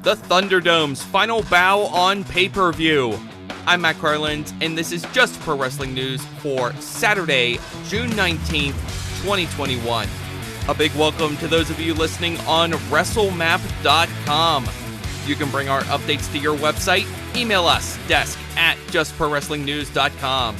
the ThunderDome's final bow on pay-per-view. I'm Matt Carlins, and this is Just Pro Wrestling News for Saturday, June 19th, 2021. A big welcome to those of you listening on WrestleMap.com. You can bring our updates to your website. Email us, desk@justprowrestlingnews.com.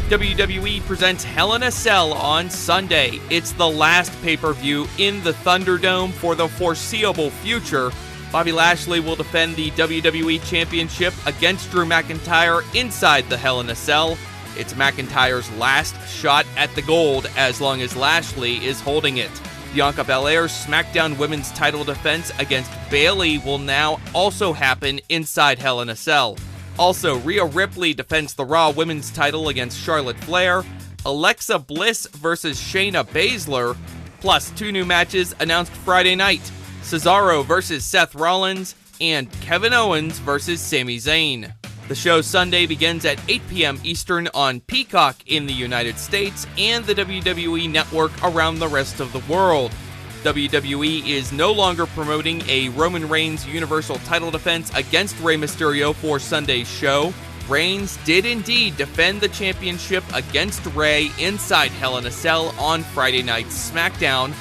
WWE presents Hell in a Cell on Sunday. It's the last pay-per-view in the ThunderDome for the foreseeable future. Bobby Lashley will defend the WWE Championship against Drew McIntyre inside the Hell in a Cell. It's McIntyre's last shot at the gold as long as Lashley is holding it. Bianca Belair's SmackDown Women's title defense against Bayley will now also happen inside Hell in a Cell. Also, Rhea Ripley defends the Raw Women's title against Charlotte Flair, Alexa Bliss versus Shayna Baszler, plus 2 new matches announced Friday night, Cesaro versus Seth Rollins, and Kevin Owens versus Sami Zayn. The show Sunday begins at 8 p.m. Eastern on Peacock in the United States and the WWE Network around the rest of the world. WWE is no longer promoting a Roman Reigns Universal title defense against Rey Mysterio for Sunday's show. Reigns did indeed defend the championship against Rey inside Hell in a Cell on Friday night's SmackDown.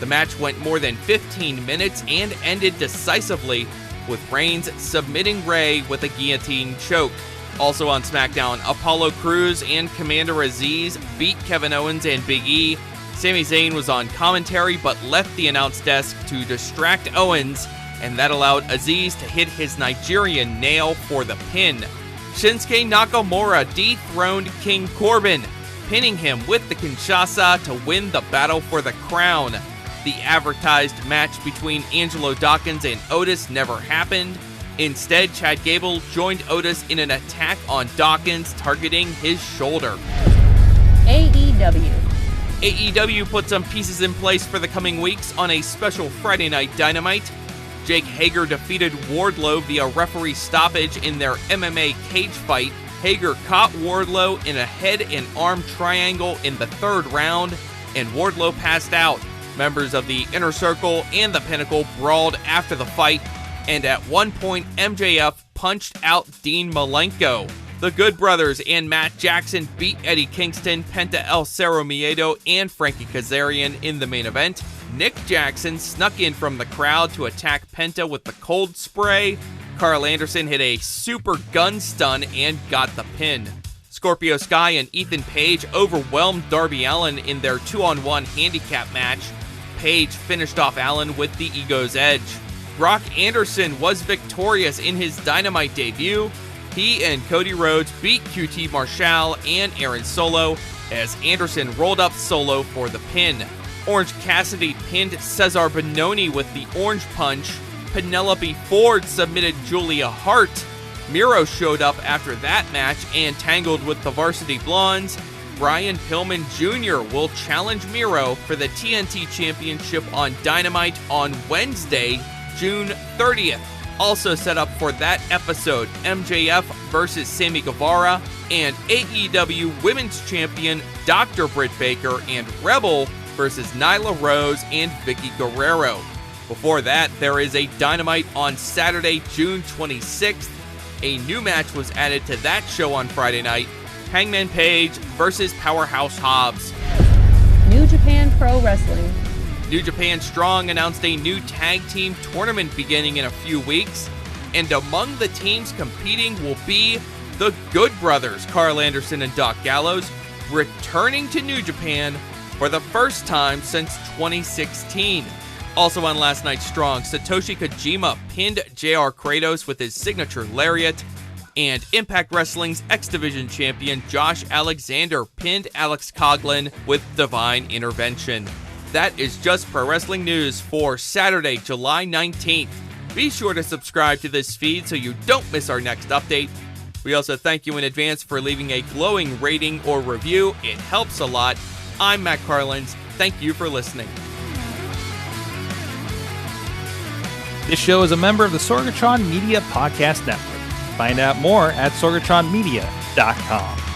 The match went more than 15 minutes and ended decisively, with Reigns submitting Rey with a guillotine choke. Also on SmackDown, Apollo Crews and Commander Aziz beat Kevin Owens and Big E. Sami Zayn was on commentary but left the announce desk to distract Owens, and that allowed Aziz to hit his Nigerian nail for the pin. Shinsuke Nakamura dethroned King Corbin, pinning him with the Kinshasa to win the battle for the crown. The advertised match between Angelo Dawkins and Otis never happened. Instead, Chad Gable joined Otis in an attack on Dawkins, targeting his shoulder. AEW put some pieces in place for the coming weeks on a special Friday Night Dynamite. Jake Hager defeated Wardlow via referee stoppage in their MMA cage fight. Hager caught Wardlow in a head and arm triangle in the 3rd round, and Wardlow passed out. Members of the Inner Circle and the Pinnacle brawled after the fight, and at one point MJF punched out Dean Malenko. The Good Brothers and Matt Jackson beat Eddie Kingston, Penta El Cerro Miedo, and Frankie Kazarian in the main event. Nick Jackson snuck in from the crowd to attack Penta with the cold spray. Carl Anderson hit a super gun stun and got the pin. Scorpio Sky and Ethan Page overwhelmed Darby Allin in their 2-on-1 handicap match. Page finished off Allin with the Ego's Edge. Brock Anderson was victorious in his Dynamite debut. He and Cody Rhodes beat QT Marshall and Aaron Solo as Anderson rolled up Solo for the pin. Orange Cassidy pinned Cesar Bononi with the Orange Punch. Penelope Ford submitted Julia Hart. Miro showed up after that match and tangled with the Varsity Blondes. Brian Pillman Jr. will challenge Miro for the TNT Championship on Dynamite on Wednesday, June 30th. Also set up for that episode, MJF versus Sammy Guevara, and AEW Women's Champion Dr. Britt Baker and Rebel versus Nyla Rose and Vicky Guerrero. Before that, there is a Dynamite on Saturday, June 26th. A new match was added to that show on Friday night, Hangman Page versus Powerhouse Hobbs. New Japan Pro Wrestling. New Japan Strong announced a new tag team tournament beginning in a few weeks, and among the teams competing will be the Good Brothers, Carl Anderson and Doc Gallows, returning to New Japan for the first time since 2016. Also on last night's Strong, Satoshi Kojima pinned JR Kratos with his signature lariat, and Impact Wrestling's X Division champion Josh Alexander pinned Alex Coughlin with Divine Intervention. That is Just Pro Wrestling News for Saturday, July 19th. Be sure to subscribe to this feed so you don't miss our next update. We also thank you in advance for leaving a glowing rating or review. It helps a lot. I'm Matt Carlins. Thank you for listening. This show is a member of the Sorgatron Media Podcast Network. Find out more at sorgatronmedia.com.